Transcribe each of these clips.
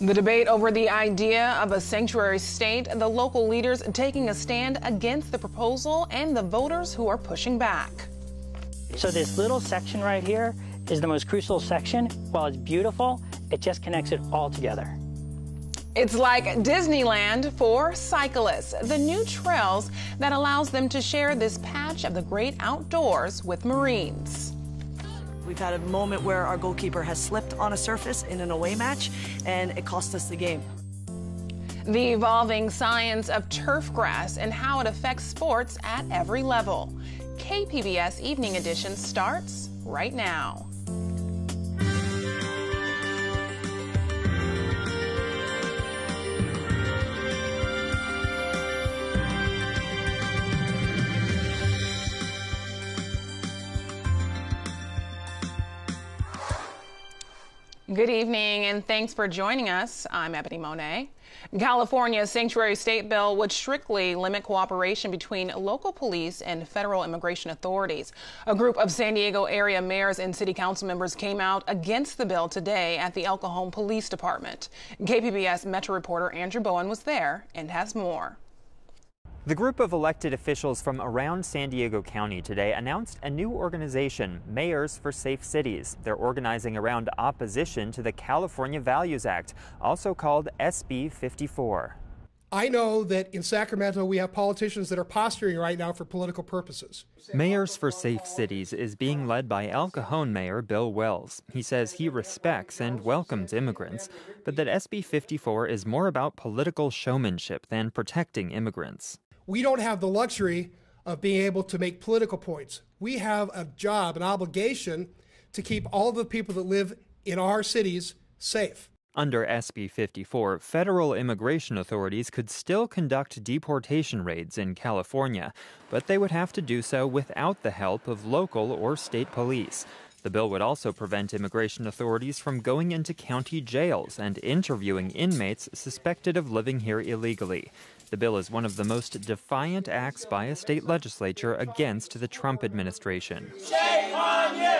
The debate over the idea of a sanctuary state, the local leaders taking a stand against the proposal, and the voters who are pushing back. So this little section right here is the most crucial section. While it's beautiful, it just connects it all together. It's like Disneyland for cyclists, the new trails that allows them to share this patch of the great outdoors with Marines. We've had a moment where our goalkeeper has slipped on a surface in an away match, and it cost us the game. The evolving science of turf grass and how it affects sports at every level. KPBS Evening Edition starts right now. Good evening, and thanks for joining us. I'm Ebony Monet. California's sanctuary state bill would strictly limit cooperation between local police and federal immigration authorities. A group of San Diego area mayors and city council members came out against the bill today at the El Cajon Police Department. KPBS Metro reporter Andrew Bowen was there and has more. The group of elected officials from around San Diego County today announced a new organization, Mayors for Safe Cities. They're organizing around opposition to the California Values Act, also called SB 54. I know that in Sacramento we have politicians that are posturing right now for political purposes. Mayors for Safe Cities is being led by El Cajon Mayor Bill Wells. He says he respects and welcomes immigrants, but that SB 54 is more about political showmanship than protecting immigrants. We don't have the luxury of being able to make political points. We have a job, an obligation to keep all the people that live in our cities safe. Under SB 54, federal immigration authorities could still conduct deportation raids in California, but they would have to do so without the help of local or state police. The bill would also prevent immigration authorities from going into county jails and interviewing inmates suspected of living here illegally. The bill is one of the most defiant acts by a state legislature against the Trump administration. Shame on you!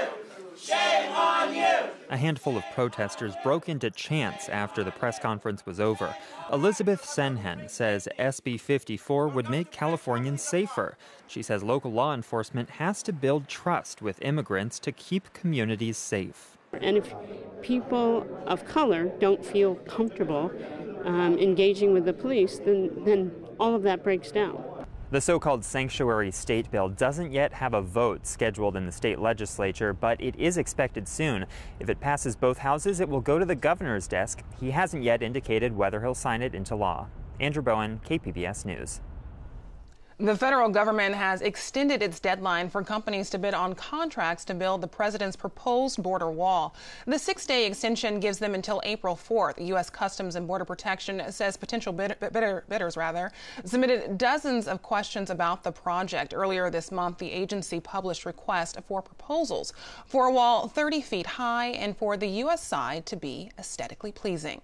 Shame on you! A handful of protesters broke into chants after the press conference was over. Elizabeth Senhen says SB 54 would make Californians safer. She says local law enforcement has to build trust with immigrants to keep communities safe. And if people of color don't feel comfortable engaging with the police, then all of that breaks down. The so-called sanctuary state bill doesn't yet have a vote scheduled in the state legislature, but it is expected soon. If it passes both houses, it will go to the governor's desk. He hasn't yet indicated whether he'll sign it into law. Andrew Bowen, KPBS News. The federal government has extended its deadline for companies to bid on contracts to build the president's proposed border wall. The 6-day extension gives them until April 4th. U.S. Customs and Border Protection says potential bidders submitted dozens of questions about the project. Earlier this month, the agency published requests for proposals for a wall 30 feet high and for the U.S. side to be aesthetically pleasing.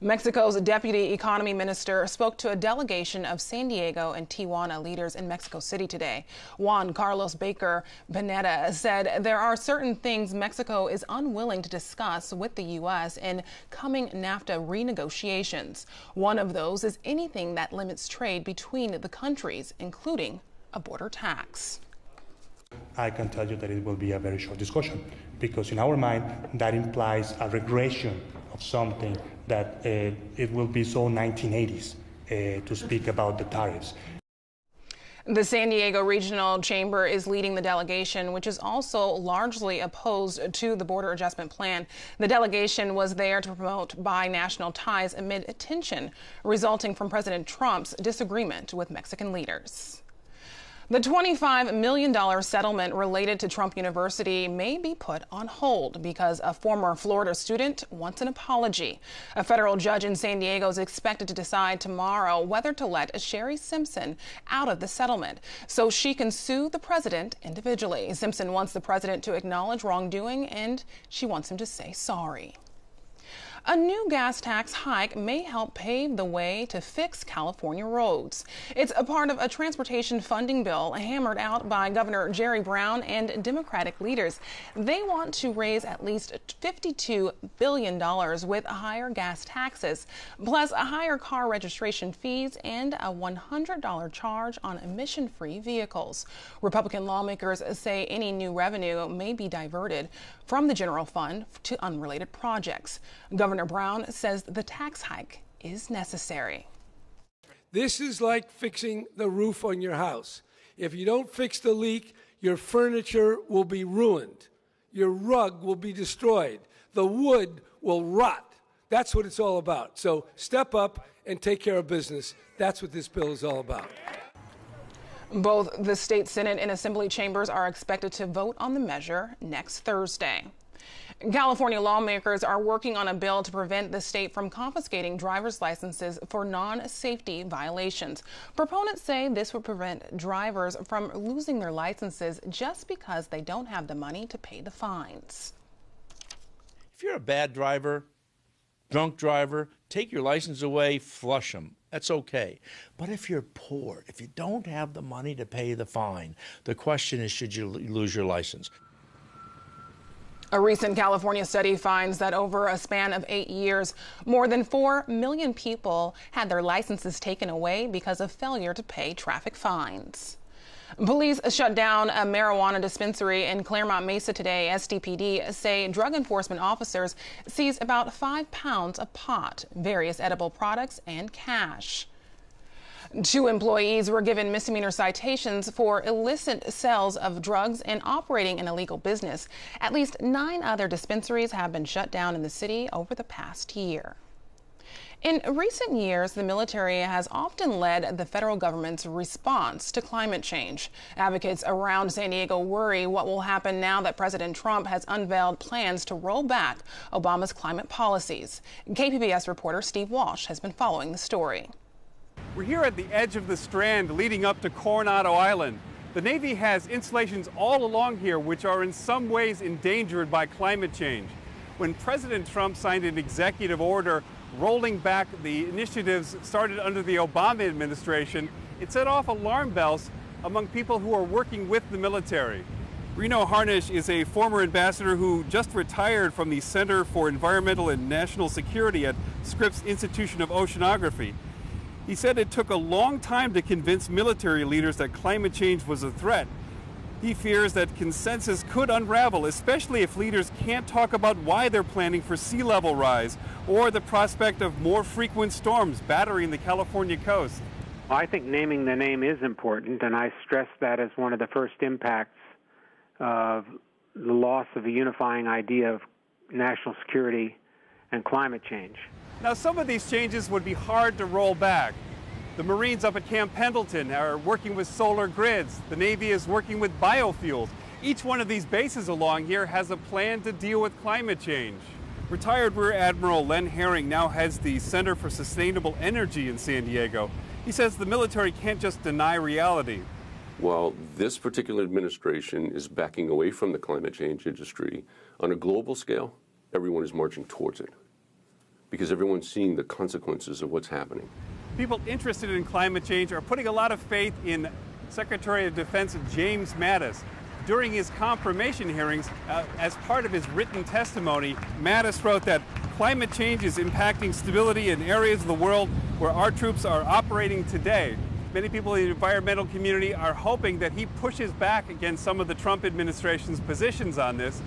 Mexico's deputy economy minister spoke to a delegation of San Diego and Tijuana leaders in Mexico City today. Juan Carlos Baker Pineda said there are certain things Mexico is unwilling to discuss with the U.S. in coming NAFTA renegotiations. One of those is anything that limits trade between the countries, including a border tax. I can tell you that it will be a very short discussion because in our mind that implies a regression of something that it will be so 1980s to speak about the tariffs. The San Diego Regional Chamber is leading the delegation, which is also largely opposed to the border adjustment plan. The delegation was there to promote binational ties amid tension resulting from President Trump's disagreement with Mexican leaders. The $25 million settlement related to Trump University may be put on hold because a former Florida student wants an apology. A federal judge in San Diego is expected to decide tomorrow whether to let Sherry Simpson out of the settlement so she can sue the president individually. Simpson wants the president to acknowledge wrongdoing, and she wants him to say sorry. A new gas tax hike may help pave the way to fix California roads. It's a part of a transportation funding bill hammered out by Governor Jerry Brown and Democratic leaders. They want to raise at least $52 billion with higher gas taxes, plus higher car registration fees and a $100 charge on emission-free vehicles. Republican lawmakers say any new revenue may be diverted from the general fund to unrelated projects. Governor Brown says the tax hike is necessary. This is like fixing the roof on your house. If you don't fix the leak, your furniture will be ruined. Your rug will be destroyed. The wood will rot. That's what it's all about. So step up and take care of business. That's what this bill is all about. Both the state Senate and Assembly chambers are expected to vote on the measure next Thursday. California lawmakers are working on a bill to prevent the state from confiscating driver's licenses for non-safety violations. Proponents say this would prevent drivers from losing their licenses just because they don't have the money to pay the fines. If you're a bad driver, drunk driver, take your license away, flush them. That's okay. But if you're poor, if you don't have the money to pay the fine, the question is, should you lose your license? A recent California study finds that over a span of 8 years, more than 4 million people had their licenses taken away because of failure to pay traffic fines. Police shut down a marijuana dispensary in Claremont Mesa today. SDPD say drug enforcement officers seized about 5 pounds of pot, various edible products, and cash. 2 employees were given misdemeanor citations for illicit sales of drugs and operating an illegal business. At least 9 other dispensaries have been shut down in the city over the past year. In recent years, the military has often led the federal government's response to climate change. Advocates around San Diego worry what will happen now that President Trump has unveiled plans to roll back Obama's climate policies. KPBS reporter Steve Walsh has been following the story. We're here at the edge of the Strand leading up to Coronado Island. The Navy has installations all along here which are in some ways endangered by climate change. When President Trump signed an executive order rolling back the initiatives started under the Obama administration, it set off alarm bells among people who are working with the military. Reno Harnish is a former ambassador who just retired from the Center for Environmental and National Security at Scripps Institution of Oceanography. He said it took a long time to convince military leaders that climate change was a threat. He fears that consensus could unravel, especially if leaders can't talk about why they're planning for sea level rise or the prospect of more frequent storms battering the California coast. I think naming the name is important, and I stress that as one of the first impacts of the loss of a unifying idea of national security and climate change. Now, some of these changes would be hard to roll back. The Marines up at Camp Pendleton are working with solar grids. The Navy is working with biofuels. Each one of these bases along here has a plan to deal with climate change. Retired Rear Admiral Len Herring now heads the Center for Sustainable Energy in San Diego. He says the military can't just deny reality. While this particular administration is backing away from the climate change industry, on a global scale, everyone is marching towards it because everyone's seeing the consequences of what's happening. People interested in climate change are putting a lot of faith in Secretary of Defense James Mattis. During his confirmation hearings, as part of his written testimony, Mattis wrote that climate change is impacting stability in areas of the world where our troops are operating today. Many people in the environmental community are hoping that he pushes back against some of the Trump administration's positions on this.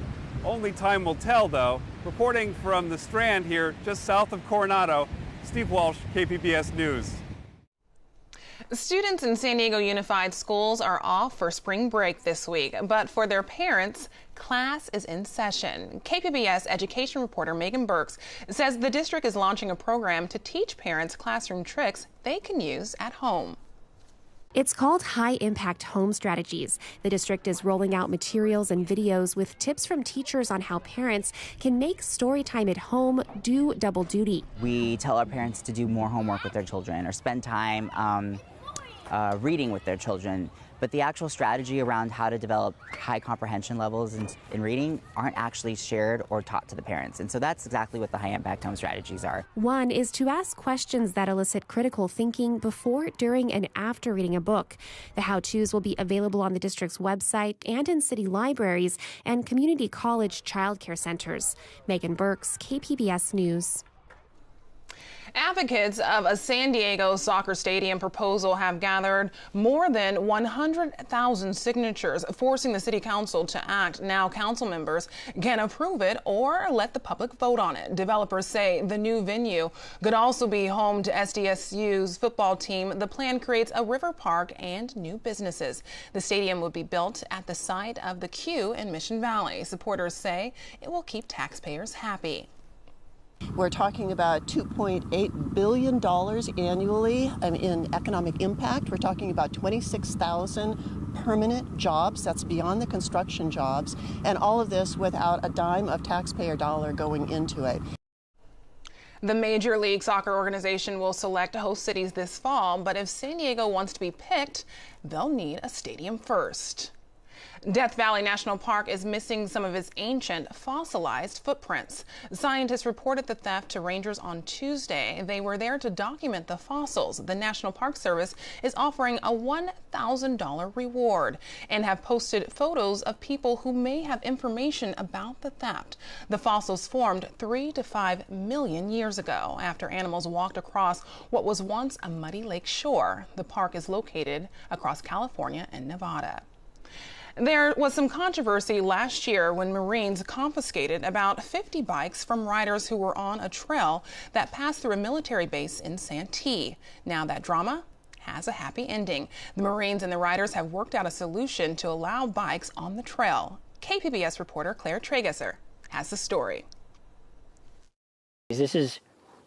Only time will tell, though. Reporting from the Strand here, just south of Coronado, Steve Walsh, KPBS News. Students in San Diego Unified Schools are off for spring break this week, but for their parents, class is in session. KPBS education reporter Megan Burks says the district is launching a program to teach parents classroom tricks they can use at home. It's called High Impact Home Strategies. The district is rolling out materials and videos with tips from teachers on how parents can make story time at home do double duty. We tell our parents to do more homework with their children or spend time reading with their children. But the actual strategy around how to develop high comprehension levels in reading aren't actually shared or taught to the parents. And so that's exactly what the high impact home strategies are. One is to ask questions that elicit critical thinking before, during, and after reading a book. The how-tos will be available on the district's website and in city libraries and community college childcare centers. Megan Burks, KPBS News. Advocates of a San Diego soccer stadium proposal have gathered more than 100,000 signatures, forcing the city council to act. Now council members can approve it or let the public vote on it. Developers say the new venue could also be home to SDSU's football team. The plan creates a river park and new businesses. The stadium would be built at the site of the Q in Mission Valley. Supporters say it will keep taxpayers happy. We're talking about $2.8 billion annually in economic impact. We're talking about 26,000 permanent jobs. That's beyond the construction jobs. And all of this without a dime of taxpayer dollar going into it. The Major League Soccer organization will select host cities this fall, but if San Diego wants to be picked, they'll need a stadium first. Death Valley National Park is missing some of its ancient fossilized footprints. Scientists reported the theft to rangers on Tuesday. They were there to document the fossils. The National Park Service is offering a $1,000 reward and have posted photos of people who may have information about the theft. The fossils formed 3 to 5 million years ago after animals walked across what was once a muddy lake shore. The park is located across California and Nevada. There was some controversy last year when Marines confiscated about 50 bikes from riders who were on a trail that passed through a military base in Santee. Now that drama has a happy ending. The Marines and the riders have worked out a solution to allow bikes on the trail. KPBS reporter Claire Tragesser has the story. This has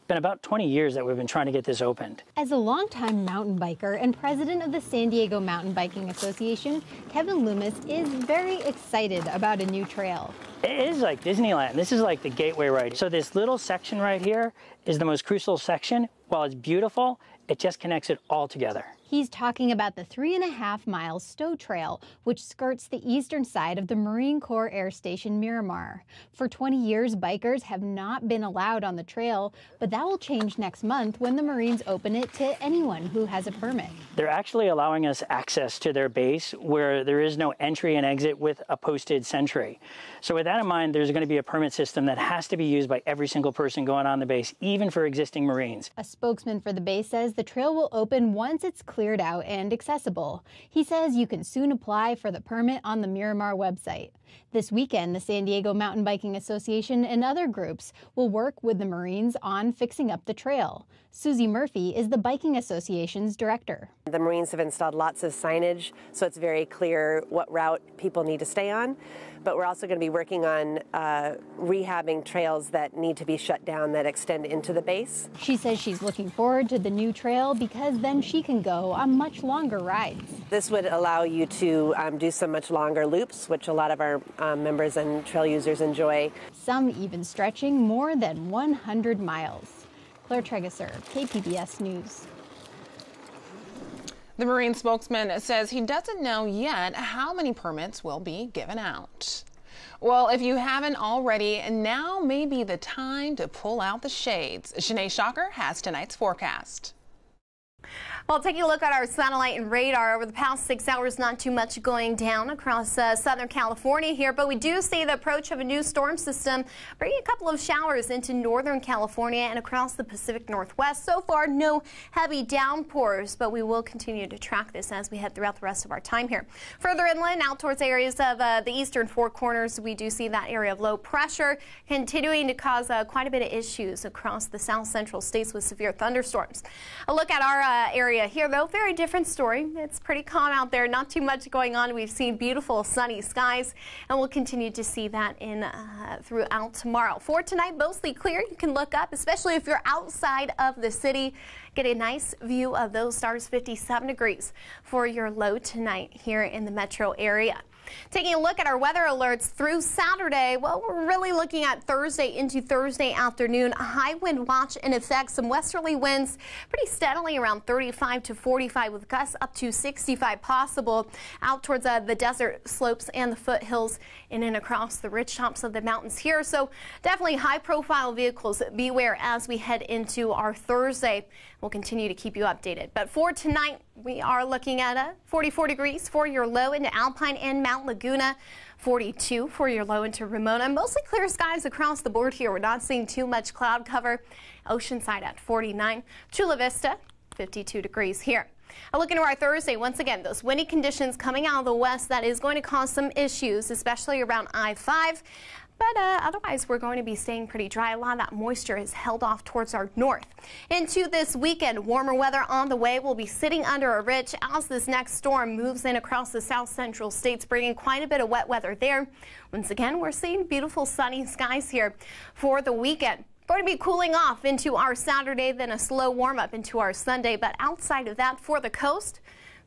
been about 20 years that we've been trying to get this opened. As a longtime mountain biker and president of the San Diego Mountain Biking Association, Kevin Loomis is very excited about a new trail. It is like Disneyland. This is like the gateway ride. So this little section right here is the most crucial section. While it's beautiful, it just connects it all together. He's talking about the 3.5-mile Stowe Trail, which skirts the eastern side of the Marine Corps Air Station Miramar. For 20 years, bikers have not been allowed on the trail, but that will change next month when the Marines open it to anyone who has a permit. They're actually allowing us access to their base where there is no entry and exit with a posted sentry. So with that in mind, there's going to be a permit system that has to be used by every single person going on the base, even for existing Marines. A spokesman for the base says the trail will open once it's cleared out and accessible. He says you can soon apply for the permit on the Miramar website. This weekend, the San Diego Mountain Biking Association and other groups will work with the Marines on fixing up the trail. Susie Murphy is the Biking Association's director. The Marines have installed lots of signage, so it's very clear what route people need to stay on. But we're also going to be working on rehabbing trails that need to be shut down that extend into the base. She says she's looking forward to the new trail because then she can go on much longer rides. This would allow you to do some much longer loops, which a lot of our members and trail users enjoy. Some even stretching more than 100 miles. Claire Tragesser, KPBS News. The Marine spokesman says he doesn't know yet how many permits will be given out. Well, if you haven't already, now may be the time to pull out the shades. Shanae Shocker has tonight's forecast. Well, taking a look at our satellite and radar over the past 6 hours, not too much going down across Southern California here, but we do see the approach of a new storm system bringing a couple of showers into Northern California and across the Pacific Northwest. So far, no heavy downpours, but we will continue to track this as we head throughout the rest of our time here. Further inland, out towards areas of the eastern Four Corners, we do see that area of low pressure continuing to cause quite a bit of issues across the south central states with severe thunderstorms. A look at our area here, though, very different story. It's pretty calm out there, not too much going on. We've seen beautiful sunny skies, and we'll continue to see that in throughout tomorrow. For tonight, mostly clear. You can look up, especially if you're outside of the city. Get a nice view of those stars. 57 degrees for your low tonight here in the metro area. Taking a look at our weather alerts through Saturday, well, we're really looking at Thursday into Thursday afternoon. A high wind watch in effect. Some westerly winds pretty steadily around 35 to 45 with gusts up to 65 possible out towards the desert slopes and the foothills in and across the ridge tops of the mountains here. So definitely high profile vehicles, beware as we head into our Thursday. We'll continue to keep you updated. But for tonight, we are looking at 44 degrees for your low into Alpine and Mount Laguna, 42 for your low into Ramona. Mostly clear skies across the board here. We're not seeing too much cloud cover. Oceanside at 49, Chula Vista, 52 degrees here. A look into our Thursday, once again, those windy conditions coming out of the west, that is going to cause some issues, especially around I-5. But otherwise, we're going to be staying pretty dry. A lot of that moisture is held off towards our north. Into this weekend, warmer weather on the way. We'll be sitting under a ridge as this next storm moves in across the south central states, bringing quite a bit of wet weather there. Once again, we're seeing beautiful sunny skies here for the weekend. Going to be cooling off into our Saturday, then a slow warm up into our Sunday. But outside of that, for the coast,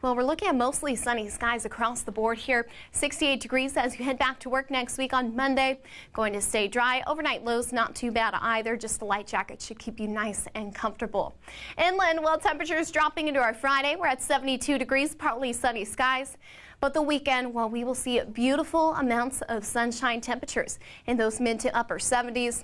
well, we're looking at mostly sunny skies across the board here. 68 degrees as you head back to work next week on Monday. Going to stay dry. Overnight lows not too bad either. Just a light jacket should keep you nice and comfortable. Inland, well, temperatures dropping into our Friday. We're at 72 degrees, partly sunny skies. But the weekend, well, we will see beautiful amounts of sunshine temperatures in those mid to upper 70s.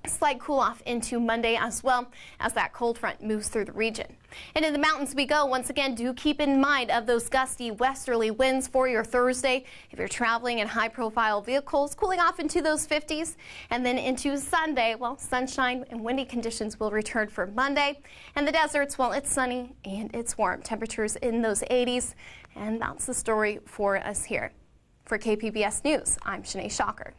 Slight cool off into Monday as well as that cold front moves through the region. And in the mountains we go. Once again, do keep in mind of those gusty westerly winds for your Thursday. If you're traveling in high profile vehicles, cooling off into those 50s. And then into Sunday, well, sunshine and windy conditions will return for Monday. And the deserts, well, it's sunny and it's warm. Temperatures in those 80s. And that's the story for us here. For KPBS News, I'm Shanae Shocker.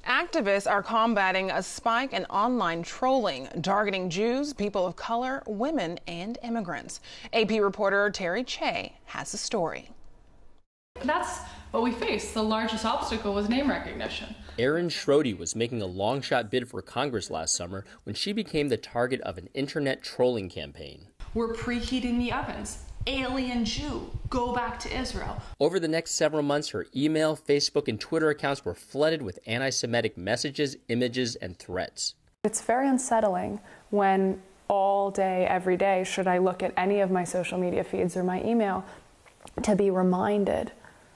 Activists are combating a spike in online trolling, targeting Jews, people of color, women, and immigrants. AP reporter Terry Che has the story. That's what we faced. The largest obstacle was name recognition. Erin Schrody was making a long-shot bid for Congress last summer when she became the target of an internet trolling campaign. We're preheating the ovens. Alien Jew, go back to Israel. Over the next several months, her email, Facebook, and Twitter accounts were flooded with anti-Semitic messages, images, and threats. It's very unsettling when all day, every day, should I look at any of my social media feeds or my email, to be reminded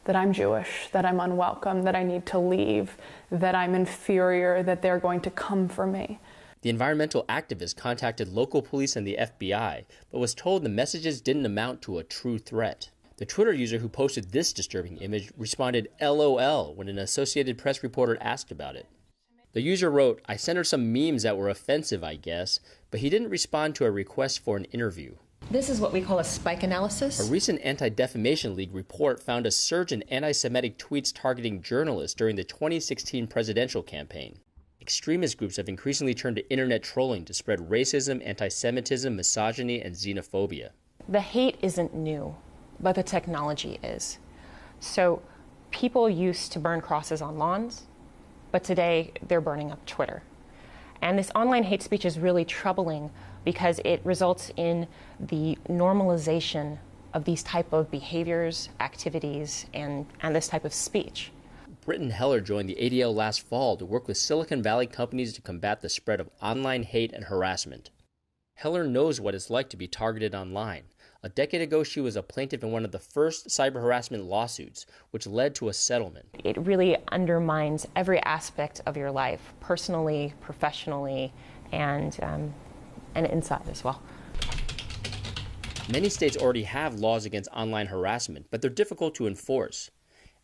that I'm Jewish, that I'm unwelcome, that I need to leave, that I'm inferior, that they're going to come for me. The environmental activist contacted local police and the FBI, but was told the messages didn't amount to a true threat. The Twitter user who posted this disturbing image responded LOL when an Associated Press reporter asked about it. The user wrote, "I sent her some memes that were offensive, I guess," but he didn't respond to a request for an interview. This is what we call a spike analysis. A recent Anti-Defamation League report found a surge in anti-Semitic tweets targeting journalists during the 2016 presidential campaign. Extremist groups have increasingly turned to internet trolling to spread racism, anti-Semitism, misogyny, and xenophobia. The hate isn't new, but the technology is. So people used to burn crosses on lawns, but today they're burning up Twitter. And this online hate speech is really troubling because it results in the normalization of these type of behaviors, activities, and this type of speech. Britton Heller joined the ADL last fall to work with Silicon Valley companies to combat the spread of online hate and harassment. Heller knows what it's like to be targeted online. A decade ago, she was a plaintiff in one of the first cyber harassment lawsuits, which led to a settlement. It really undermines every aspect of your life, personally, professionally, and inside as well. Many states already have laws against online harassment, but they're difficult to enforce.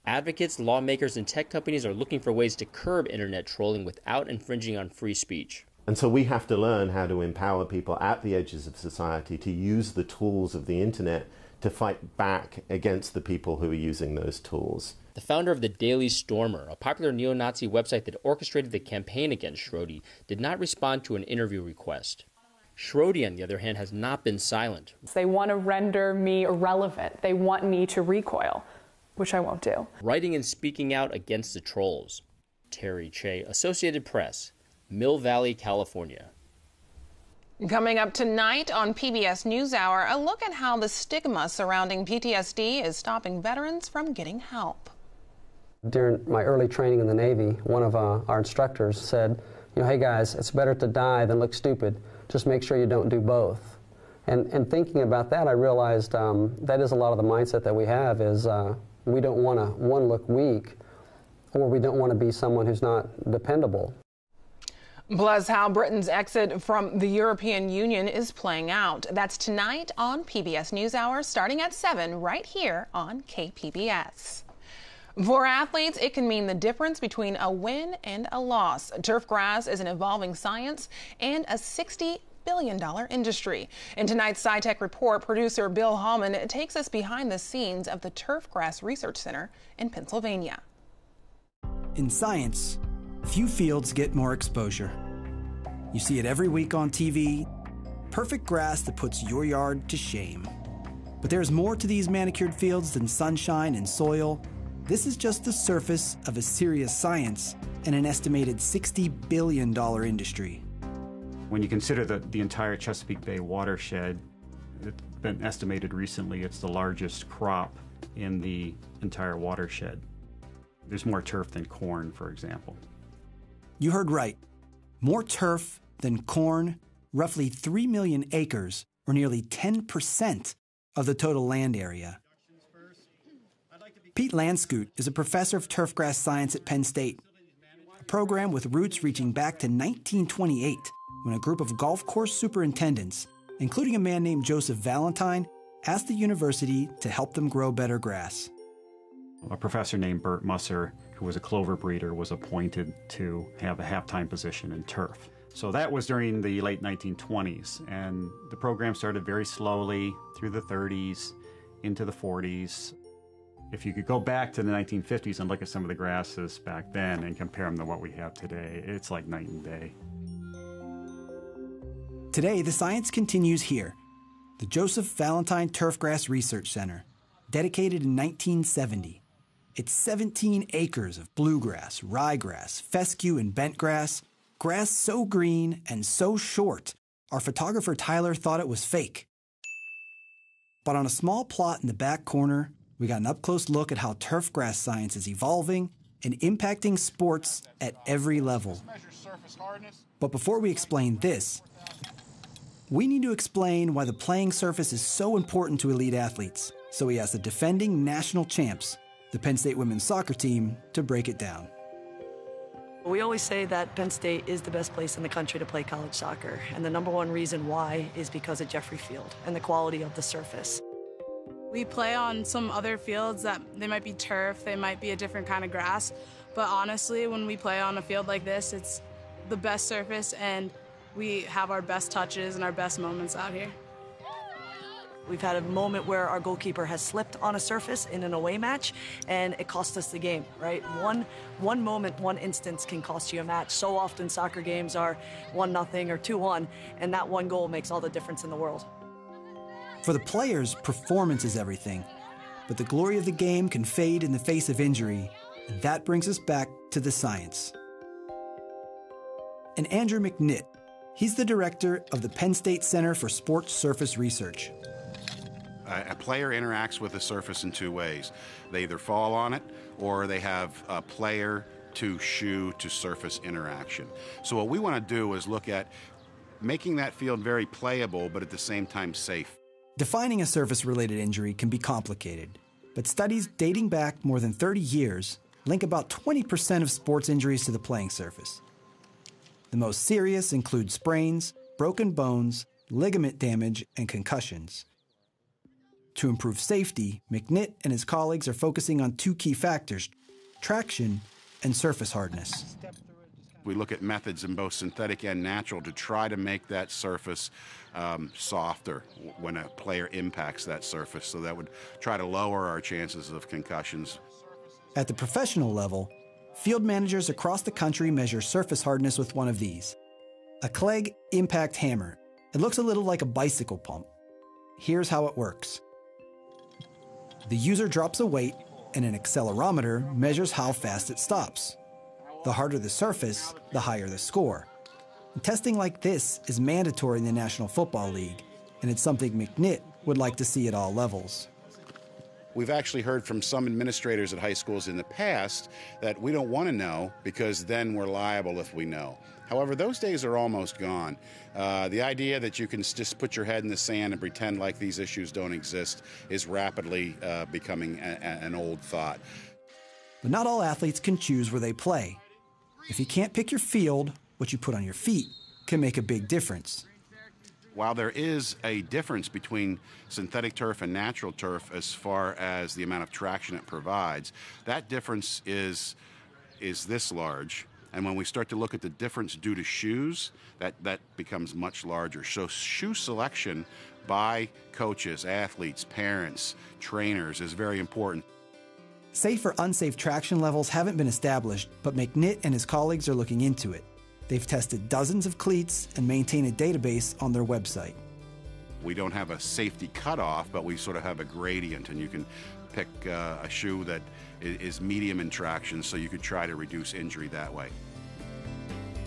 Advocates, lawmakers, and tech companies are looking for ways to curb internet trolling without infringing on free speech. And so we have to learn how to empower people at the edges of society to use the tools of the internet to fight back against the people who are using those tools. The founder of the Daily Stormer, a popular neo-Nazi website that orchestrated the campaign against Schrody, did not respond to an interview request. Schrody, on the other hand, has not been silent. They want to render me irrelevant. They want me to recoil, which I won't do. Writing and speaking out against the trolls. Terry Che, Associated Press, Mill Valley, California. Coming up tonight on PBS NewsHour, a look at how the stigma surrounding PTSD is stopping veterans from getting help. During my early training in the Navy, one of our instructors said, hey guys, it's better to die than look stupid. Just make sure you don't do both. And thinking about that, I realized that is a lot of the mindset that we have is we don't want to, one, look weak, or we don't want to be someone who's not dependable. Plus, how Britain's exit from the European Union is playing out. That's tonight on PBS NewsHour, starting at 7, right here on KPBS. For athletes, it can mean the difference between a win and a loss. Turf grass is an evolving science and a $60 billion industry. In tonight's SciTech report, producer Bill Hallman takes us behind the scenes of the Turf Grass Research Center in Pennsylvania. In science, few fields get more exposure. You see it every week on TV, perfect grass that puts your yard to shame. But there's more to these manicured fields than sunshine and soil. This is just the surface of a serious science and an estimated $60 billion industry. When you consider the entire Chesapeake Bay watershed, it's been estimated recently it's the largest crop in the entire watershed. There's more turf than corn, for example. You heard right. More turf than corn, roughly 3 million acres, or nearly 10% of the total land area. Pete Lanscoot is a professor of turfgrass science at Penn State, a program with roots reaching back to 1928, when a group of golf course superintendents, including a man named Joseph Valentine, asked the university to help them grow better grass. A professor named Bert Musser, who was a clover breeder, was appointed to have a half-time position in turf. So that was during the late 1920s, and the program started very slowly through the 30s, into the 40s. If you could go back to the 1950s and look at some of the grasses back then and compare them to what we have today, it's like night and day. Today, the science continues here, the Joseph Valentine Turfgrass Research Center, dedicated in 1970. It's 17 acres of bluegrass, ryegrass, fescue, and bentgrass, grass so green and so short, our photographer Tyler thought it was fake. But on a small plot in the back corner, we got an up-close look at how turfgrass science is evolving and impacting sports at every level. But before we explain this, we need to explain why the playing surface is so important to elite athletes. So we asked the defending national champs, the Penn State women's soccer team, to break it down. We always say that Penn State is the best place in the country to play college soccer, and the number one reason why is because of Jeffrey Field and the quality of the surface. We play on some other fields that they might be turf, they might be a different kind of grass, but honestly, when we play on a field like this, it's the best surface and we have our best touches and our best moments out here. We've had a moment where our goalkeeper has slipped on a surface in an away match, and it cost us the game, right? One moment, one instance can cost you a match. So often soccer games are 1-0 or 2-1, and that one goal makes all the difference in the world. For the players, performance is everything, but the glory of the game can fade in the face of injury, and that brings us back to the science. And Andrew McNitt, he's the director of the Penn State Center for Sports Surface Research. A player interacts with the surface in two ways. They either fall on it or they have a player to shoe to surface interaction. So what we want to do is look at making that field very playable, but at the same time safe. Defining a surface-related injury can be complicated, but studies dating back more than 30 years link about 20% of sports injuries to the playing surface. The most serious include sprains, broken bones, ligament damage, and concussions. To improve safety, McNitt and his colleagues are focusing on two key factors: traction and surface hardness. We look at methods in both synthetic and natural to try to make that surface softer when a player impacts that surface, so that would try to lower our chances of concussions. At the professional level, field managers across the country measure surface hardness with one of these, a Clegg Impact Hammer. It looks a little like a bicycle pump. Here's how it works. The user drops a weight, and an accelerometer measures how fast it stops. The harder the surface, the higher the score. And testing like this is mandatory in the National Football League, and it's something McNitt would like to see at all levels. We've actually heard from some administrators at high schools in the past that we don't want to know because then we're liable if we know. However, those days are almost gone. The idea that you can just put your head in the sand and pretend like these issues don't exist is rapidly becoming an old thought. But not all athletes can choose where they play. If you can't pick your field, what you put on your feet can make a big difference. While there is a difference between synthetic turf and natural turf as far as the amount of traction it provides, that difference is this large. And when we start to look at the difference due to shoes, that becomes much larger. So shoe selection by coaches, athletes, parents, trainers is very important. Safe or unsafe traction levels haven't been established, but McNitt and his colleagues are looking into it. They've tested dozens of cleats and maintain a database on their website. We don't have a safety cutoff, but we sort of have a gradient, and you can pick a shoe that is medium in traction, so you could try to reduce injury that way.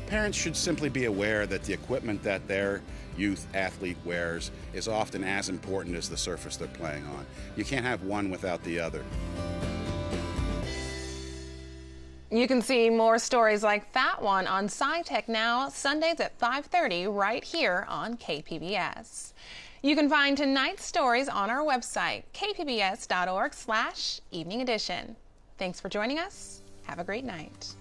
Parents should simply be aware that the equipment that their youth athlete wears is often as important as the surface they're playing on. You can't have one without the other. You can see more stories like that one on SciTech Now, Sundays at 5:30 right here on KPBS. You can find tonight's stories on our website, kpbs.org/evening edition. Thanks for joining us. Have a great night.